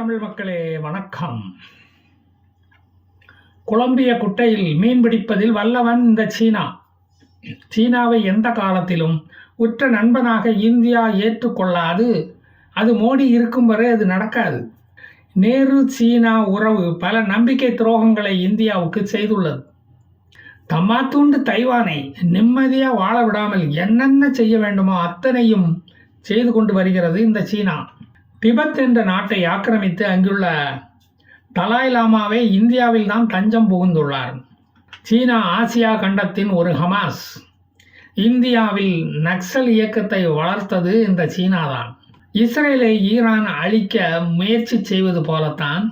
தமிழ் மக்களே வணக்கம். குழம்பிய குட்டையில் மீன் பிடிப்பதில் வல்லவன் இந்த சீனா. சீனாவை எந்த காலத்திலும் உற்ற நண்பனாக இந்தியா ஏற்றுக்கொள்ளாது. அது மோடி இருக்கும் வரை அது நடக்காது. நேரு சீனா உறவு பல நம்பிக்கை துரோகங்களை இந்தியாவுக்கு செய்துள்ளது. தம்மாத்தூண்டு தைவானை நிம்மதியாக வாழ விடாமல் என்னென்ன செய்ய வேண்டுமோ அத்தனையும் செய்து கொண்டு வருகிறது இந்த சீனா. திபெத் என்ற நாட்டை ஆக்கிரமித்து அங்குள்ள தலாய் லாமாவை இந்தியாவில் தான் தஞ்சம் புகுந்துள்ளார். சீனா ஆசியா கண்டத்தின் ஒரு ஹமாஸ். இந்தியாவில் நக்சல் இயக்கத்தை வளர்த்தது இந்த சீனா தான். இஸ்ரேலை ஈரான் அழிக்க முயற்சி செய்வது போலத்தான்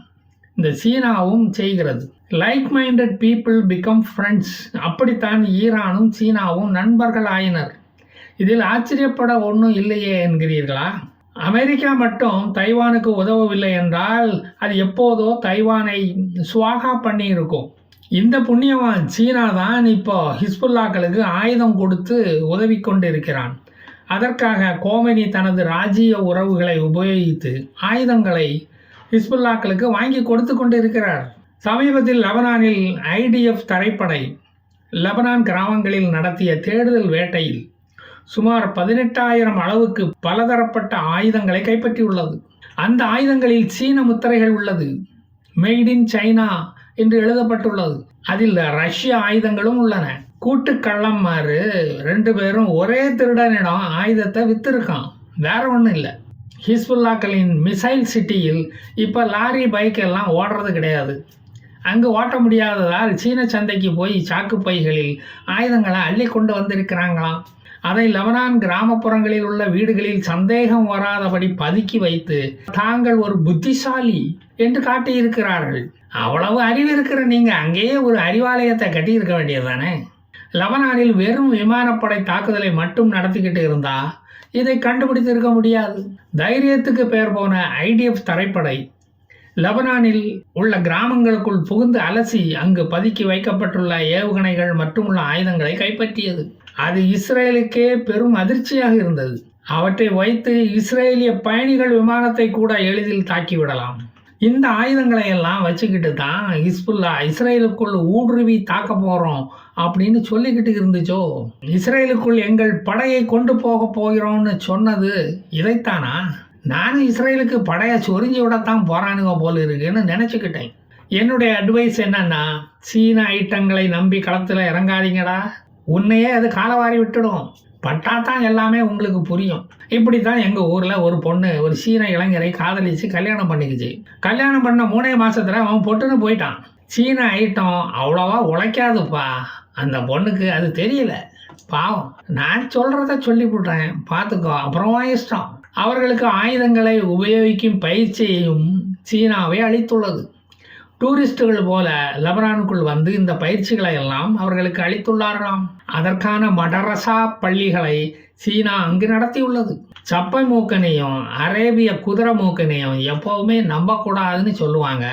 இந்த சீனாவும் செய்கிறது. Like minded people become friends. அப்படித்தான் ஈரானும் சீனாவும் நண்பர்கள் ஆயினர். இதில் ஆச்சரியப்பட ஒன்றும் இல்லையே என்கிறீர்களா? அமெரிக்கா மட்டும் தைவானுக்கு உதவவில்லை என்றால் அது எப்போதோ தைவானை சுவாகா பண்ணி இருக்கும். இந்த புண்ணியவான் சீனா தான் இப்போ ஹிஸ்புல்லாக்களுக்கு ஆயுதம் கொடுத்து உதவி கொண்டு இருக்கிறான். அதற்காக கோமெனி தனது ராஜ்ஜிய உறவுகளை உபயோகித்து ஆயுதங்களை ஹிஸ்புல்லாக்களுக்கு வாங்கி கொடுத்து கொண்டு இருக்கிறார். சமீபத்தில் லெபனானில் IDF தரைப்படை லெபனான் கிராமங்களில் நடத்திய தேடுதல் வேட்டையில் சுமார் 18,000 அளவுக்கு பலதரப்பட்ட ஆயுதங்களை கைப்பற்றியுள்ளது. அந்த ஆயுதங்களில் சீன முத்திரைகள் உள்ளது. மேட் இன் சைனா என்று எழுதப்பட்டுள்ளது. அதில் ரஷ்ய ஆயுதங்களும் உள்ளன. கூட்டு கள்ளம் மாறு 2 பேரும் ஒரே திருடனிடம் ஆயுதத்தை வித்திருக்கான், வேற ஒன்றும் இல்லை. ஹிஸ்புல்லாக்களின் மிசைல் சிட்டியில் இப்போ லாரி பைக் எல்லாம் ஓடுறது கிடையாது. அங்கு ஓட்ட முடியாததால் சீன சந்தைக்கு போய் சாக்கு பைகளில் ஆயுதங்களை அள்ளி கொண்டு வந்திருக்கிறாங்களாம். அதை லெபனான் கிராமப்புறங்களில் உள்ள வீடுகளில் சந்தேகம் வராதபடி பதுக்கி வைத்து தாங்கள் ஒரு புத்திசாலி என்று காட்டியிருக்கிறார்கள். அவ்வளவு அறிவு இருக்கிற நீங்க அங்கேயே ஒரு அறிவாலயத்தை கட்டியிருக்க வேண்டியதுதானே? லெபனானில் வெறும் விமானப்படை தாக்குதலை மட்டும் நடத்திக்கிட்டு இருந்தா இதை கண்டுபிடித்திருக்க முடியாது. தைரியத்துக்கு பேர் போன IDF தரைப்படை லெபனானில் உள்ள கிராமங்களுக்குள் புகுந்து அலசி அங்கு பதுக்கி வைக்கப்பட்டுள்ள ஏவுகணைகள் மற்றும் உள்ள ஆயுதங்களை கைப்பற்றியது. அது இஸ்ரேலுக்கே பெரும் அதிர்ச்சியாக இருந்தது. அவற்றை வைத்து இஸ்ரேலிய பயணிகள் விமானத்தை கூட எளிதில் தாக்கிவிடலாம். இந்த ஆயுதங்களை எல்லாம் வச்சுக்கிட்டு தான் ஹிஸ்புல்லா இஸ்ரேலுக்குள் ஊடுருவி தாக்க போகிறோம் அப்படின்னு சொல்லிக்கிட்டு இருந்துச்சோ. இஸ்ரேலுக்குள் எங்கள் படையை கொண்டு போக போகிறோம்னு சொன்னது இதைத்தானா? நானும் இஸ்ரேலுக்கு படையை சொரிஞ்சு விடத்தான் போகிறானுங்க போல இருக்குன்னு நினச்சிக்கிட்டேன். என்னுடைய அட்வைஸ் என்னன்னா, சீன ஐட்டங்களை நம்பி களத்தில் இறங்காதீங்கடா. உன்னையே அது காலவாரி விட்டுடும். பட்டாத்தான் எல்லாமே உங்களுக்கு புரியும். இப்படி தான் எங்கள் ஊரில் ஒரு பொண்ணு ஒரு சீன இளைஞரை காதலித்து கல்யாணம் பண்ணிக்குச்சு. கல்யாணம் பண்ண 3 மாதத்தில் அவன் பொட்டுன்னு போயிட்டான். சீன ஐட்டம் அவ்வளோவா உழைக்காதுப்பா. அந்த பொண்ணுக்கு அது தெரியல. பாவம். நான் சொல்கிறத சொல்லிவிட்றேன், பார்த்துக்கோ, அப்புறமா இஷ்டம். அவர்களுக்கு ஆயுதங்களை உபயோகிக்கும் பயிற்சியையும் சீனாவை அளித்துள்ளது. டூரிஸ்டுகள் போல லெபனானுக்குள் வந்து இந்த பயிற்சிகளை எல்லாம் அவர்களுக்கு அளித்துள்ளார்களாம். அதற்கான மடரசா பள்ளிகளை சீனா அங்கு நடத்தியுள்ளது. சப்பை மூக்கனையும் அரேபிய குதிரை மூக்கனையும் எப்போவுமே நம்பக்கூடாதுன்னு சொல்லுவாங்க.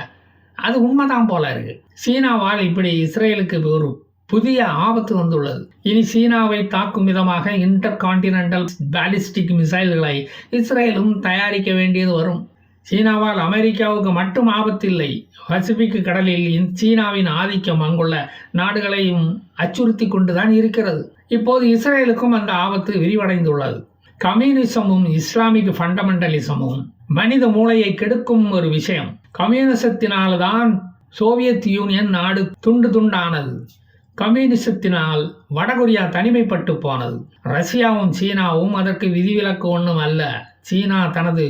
அது உண்மைதான் போல இருக்கு. சீனாவால் இப்படி இஸ்ரேலுக்கு ஒரு புதிய ஆபத்து வந்துள்ளது. இனி சீனாவை தாக்கும் விதமாக இன்டர் கான்டினென்டல் பாலிஸ்டிக் மிசைல்களை இஸ்ரேலும் தயாரிக்க வேண்டியது வரும். சீனாவால் அமெரிக்காவுக்கு மட்டும் ஆபத்தில்லை. பசிபிக் கடலில் சீனாவின் ஆதிக்கம் அங்குள்ள நாடுகளையும் அச்சுறுத்தி கொண்டுதான் இருக்கிறது. இப்போது இஸ்ரேலுக்கும் அந்த ஆபத்து விரிவடைந்துள்ளது. கம்யூனிசமும் இஸ்லாமிக் ஃபண்டமெண்டலிசமும் மனித மூளையை கெடுக்கும் ஒரு விஷயம். கம்யூனிசத்தினால்தான் சோவியத் யூனியன் நாடு துண்டு துண்டானது. கம்யூனிசத்தினால் வடகொரியா தனிமைப்பட்டு போனது. ரஷ்யாவும் சீனாவும் அதற்கு விதிவிலக்கு ஒன்றும் அல்ல. சீனா தனது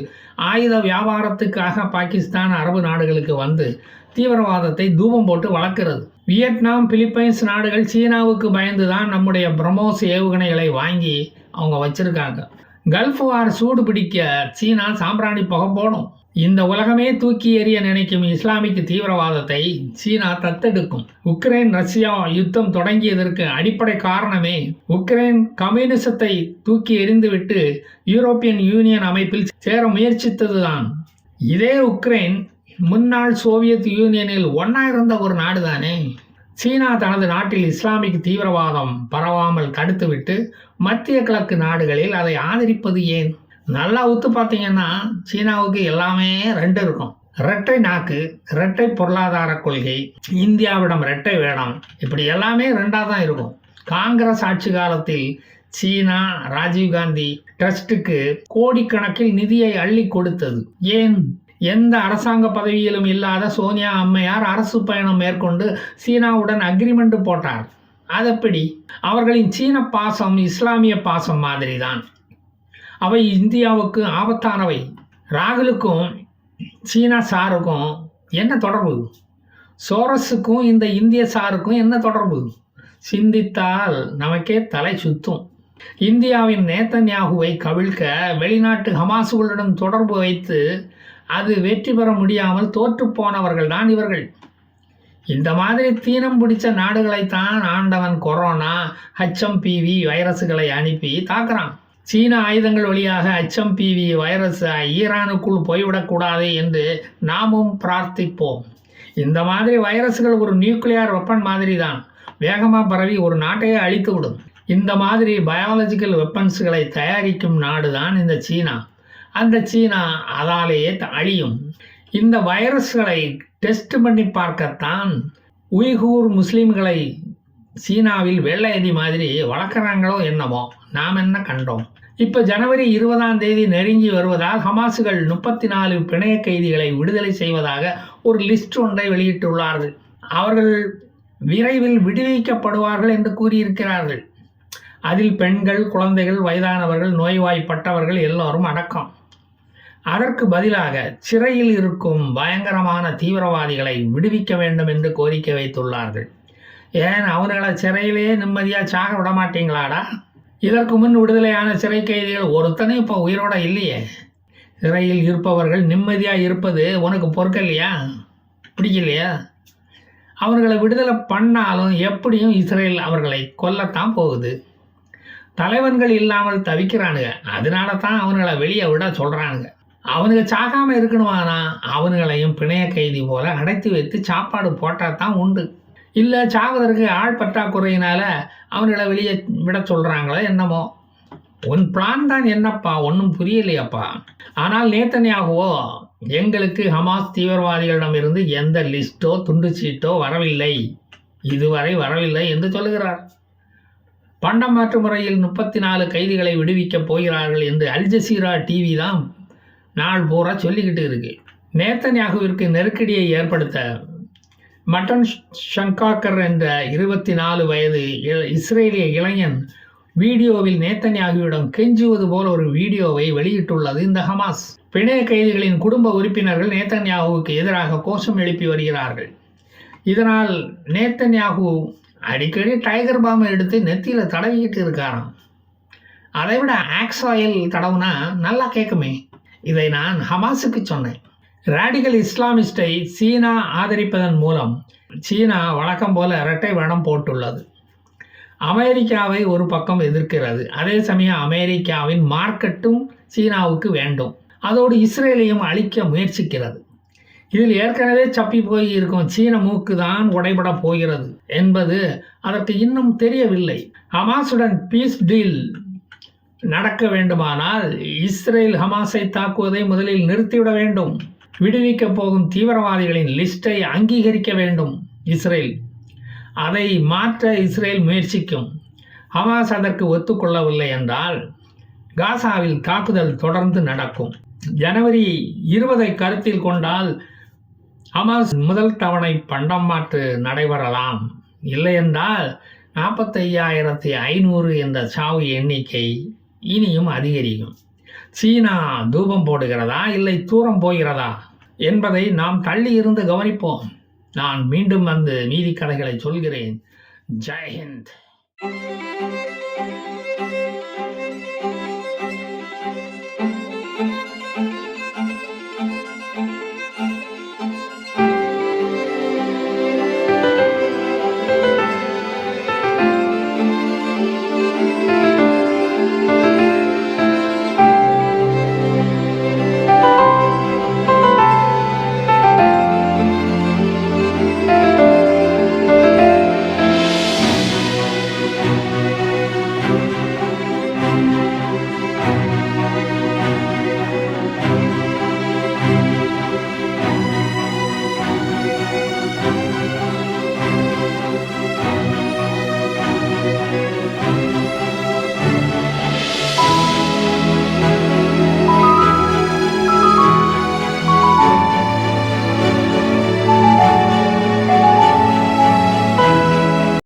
ஆயுத வியாபாரத்துக்காக பாகிஸ்தான் அரபு நாடுகளுக்கு வந்து தீவிரவாதத்தை தூபம் போட்டு வளர்க்கிறது. வியட்நாம் பிலிப்பைன்ஸ் நாடுகள் சீனாவுக்கு பயந்து தான் நம்முடைய பிரம்மோஸ் ஏவுகணைகளை வாங்கி அவங்க வச்சிருக்காங்க. கல்ஃப் வார் சூடு பிடிக்க சீனா சாம்பிராணி புகை போடும். இந்த உலகமே தூக்கி எறிய நினைக்கும் இஸ்லாமிக் தீவிரவாதத்தை சீனா தத்தெடுக்கும். உக்ரைன் ரஷ்யா யுத்தம் தொடங்கியதற்கு அடிப்படை காரணமே உக்ரைன் கம்யூனிசத்தை தூக்கி எறிந்துவிட்டு யூரோப்பியன் யூனியன் அமைப்பில் சேர முயற்சித்ததுதான். இதே உக்ரைன் முன்னாள் சோவியத் யூனியனில் ஒன்றா இருந்த ஒரு நாடு தானே. சீனா தனது நாட்டில் இஸ்லாமிக் தீவிரவாதம் பரவாமல் தடுத்துவிட்டு மத்திய கிழக்கு நாடுகளில் அதை ஆதரிப்பது ஏன்? நல்லா ஒத்து பார்த்தீங்கன்னா சீனாவுக்கு எல்லாமே 2 இருக்கும். இரட்டை நாக்கு, இரட்டை பொருளாதார கொள்கை, இந்தியாவிடம் இரட்டை வேடம், இப்படி எல்லாமே ரெண்டாக தான் இருக்கும். காங்கிரஸ் ஆட்சி காலத்தில் சீனா ராஜீவ்காந்தி ட்ரஸ்டுக்கு கோடிக்கணக்கில் நிதியை அள்ளி கொடுத்தது. ஏன்? எந்த அரசாங்க பதவியிலும் இல்லாத சோனியா அம்மையார் அரசு பயணம் மேற்கொண்டு சீனாவுடன் அக்ரிமெண்ட் போட்டார். அதப்படி அவர்களின் சீன பாசம் இஸ்லாமிய பாசம் மாதிரி தான். அவை இந்தியாவுக்கு ஆபத்தானவை. ராகுலுக்கும் சீனா சாருக்கும் என்ன தொடர்பு? சோரஸுக்கும் இந்த இந்திய சாருக்கும் என்ன தொடர்பு? சிந்தித்தால் நமக்கே தலை சுத்தும். இந்தியாவின் நேத்தன்யாகுவை கவிழ்க்க வெளிநாட்டு ஹமாசுகளுடன் தொடர்பு வைத்து அது வெற்றி பெற முடியாமல் தோற்று போனவர்கள் தான் இவர்கள். இந்த மாதிரி தீனம் பிடிச்ச நாடுகளைத்தான் ஆண்டவன் கொரோனா HMPV வைரஸுகளை அனுப்பி தாக்குறான். சீன ஆயுதங்கள் வழியாக HMPV வைரஸ் ஈரானுக்குள் போய்விடக்கூடாது என்று நாமும் பிரார்த்திப்போம். இந்த மாதிரி வைரஸ்கள் ஒரு நியூக்ளியர் வெப்பன் மாதிரி தான், வேகமாக பரவி ஒரு நாட்டையே அழித்து விடும். இந்த மாதிரி பயாலஜிக்கல் வெப்பன்ஸ்களை தயாரிக்கும் நாடு தான் இந்த சீனா. அந்த சீனா அதாலேயே அழியும். இந்த வைரஸ்களை டெஸ்ட் பண்ணி பார்க்கத்தான் உய்கூர் முஸ்லீம்களை சீனாவில் வெள்ளையதி மாதிரி வளர்க்குறாங்களோ என்னமோ, நாம் என்ன கண்டோம். இப்போ ஜனவரி 20 நெருங்கி வருவதால் ஹமாசுகள் 34 பிணைய கைதிகளை விடுதலை செய்வதாக ஒரு லிஸ்ட் ஒன்றை வெளியிட்டுள்ளார்கள். அவர்கள் விரைவில் விடுவிக்கப்படுவார்கள் என்று கூறியிருக்கிறார்கள். அதில் பெண்கள், குழந்தைகள், வயதானவர்கள், நோய்வாய்ப்பட்டவர்கள் எல்லோரும் அடக்கம். அதற்கு பதிலாக சிறையில் இருக்கும் பயங்கரமான தீவிரவாதிகளை விடுவிக்க வேண்டும் என்று கோரிக்கை வைத்துள்ளார்கள். ஏன் அவர்களை சிறையிலேயே நிம்மதியாக சாக விட மாட்டீங்களாடா? இதற்கு முன் விடுதலையான சிறை கைதிகள் ஒருத்தனையும் இப்போ உயிரோட இல்லையே. சிறையில் இருப்பவர்கள் நிம்மதியாக இருப்பது உனக்கு பொறுக்கலையா? பிடிக்கலையா? அவர்களை விடுதலை பண்ணாலும் எப்படியும் இஸ்ரேல் அவர்களை கொல்லத்தான் போகுது. தலைவன்கள் இல்லாமல் தவிக்கிறானுங்க, அதனால தான் அவனுங்களை வெளியே விட சொல்கிறானுங்க. அவனுங்க சாகாமல் இருக்கணுமானா அவனுங்களையும் பிணைய கைதி போல அடைத்து வைத்து சாப்பாடு போட்டால் தான் உண்டு. இல்லை சாவதற்கு ஆள் பற்றாக்குறையினால அவனுங்களை வெளியே விட சொல்கிறாங்களோ என்னமோ. உன் பிளான் தான் என்னப்பா, ஒன்றும் புரியலையாப்பா. ஆனால் நேத்தன்யாகுவோ எங்களுக்கு ஹமாஸ் தீவிரவாதிகளிடமிருந்து எந்த லிஸ்ட்டோ துண்டு சீட்டோ வரவில்லை, இதுவரை வரவில்லை என்று சொல்லுகிறார். பண்டம் மாற்று முறையில் 34 கைதிகளை விடுவிக்கப் போகிறார்கள் என்று அல்ஜசீரா டிவி தான் நாள் பூரா சொல்லிக்கிட்டு இருக்கு. நேத்தன்யாகுவிற்கு நெருக்கடியை ஏற்படுத்த மட்டன் ஷங்காக்கர் என்ற 24 வயது இஸ்ரேலிய இளைஞன் வீடியோவில் நேத்தன்யாகுவிடம் கெஞ்சுவது போல ஒரு வீடியோவை வெளியிட்டுள்ளது இந்த ஹமாஸ். பிணைய கைதிகளின் குடும்ப உறுப்பினர்கள் நேத்தன்யாகுவுக்கு எதிராக கோஷம் எழுப்பி வருகிறார்கள். இதனால் நேத்தன்யாகு அடிக்கடி டைகர் பாம்பை எடுத்து நெத்தியில் தடவிக்கிட்டு இருக்காராம். அதை விட ஆக்ஸ் ஆயில் தடவுனா நல்லா கேட்குமே. இதை நான் ஹமாஸுக்கு சொன்னேன். ராடிகல் இஸ்லாமிஸ்டை சீனா ஆதரிப்பதன் மூலம் சீனா வழக்கம் போல இரட்டை வேடம் போட்டுள்ளது. அமெரிக்காவை ஒரு பக்கம் எதிர்க்கிறது, அதே சமயம் அமெரிக்காவின் மார்க்கெட்டும் சீனாவுக்கு வேண்டும். அதோடு இஸ்ரேலையும் அழிக்க முயற்சிக்கிறது. இதில் ஏற்கனவே சப்பி போய் இருக்கும் சீன மூக்கு தான் உடைபட போகிறது என்பது அதற்கு இன்னும் தெரியவில்லை. ஹமாஸுடன் பீஸ் டீல் நடக்க வேண்டுமானால் இஸ்ரேல் ஹமாஸை தாக்குவதை முதலில் நிறுத்திவிட வேண்டும். விடுவிக்க போகும் தீவிரவாதிகளின் லிஸ்ட்டை அங்கீகரிக்க வேண்டும் இஸ்ரேல். அதை மாற்ற இஸ்ரேல் முயற்சிக்கும். ஹமாஸ் அதற்கு ஒத்துக்கொள்ளவில்லை என்றால் காசாவில் தாக்குதல் தொடர்ந்து நடக்கும். ஜனவரி 20 கருத்தில் கொண்டால் ஹமாஸ் முதல் தவணை பண்டம் மாற்று நடைபெறலாம். இல்லையென்றால் 45,500 என்ற சாவு எண்ணிக்கை இனியும் அதிகரிக்கும். சீனா தூபம் போடுகிறதா இல்லை தூரம் போகிறதா என்பதை நாம் தள்ளி இருந்து கவனிப்போம். நான் மீண்டும் வந்து மீதி கதைகளை சொல்கிறேன். ஜெய் ஹிந்த்.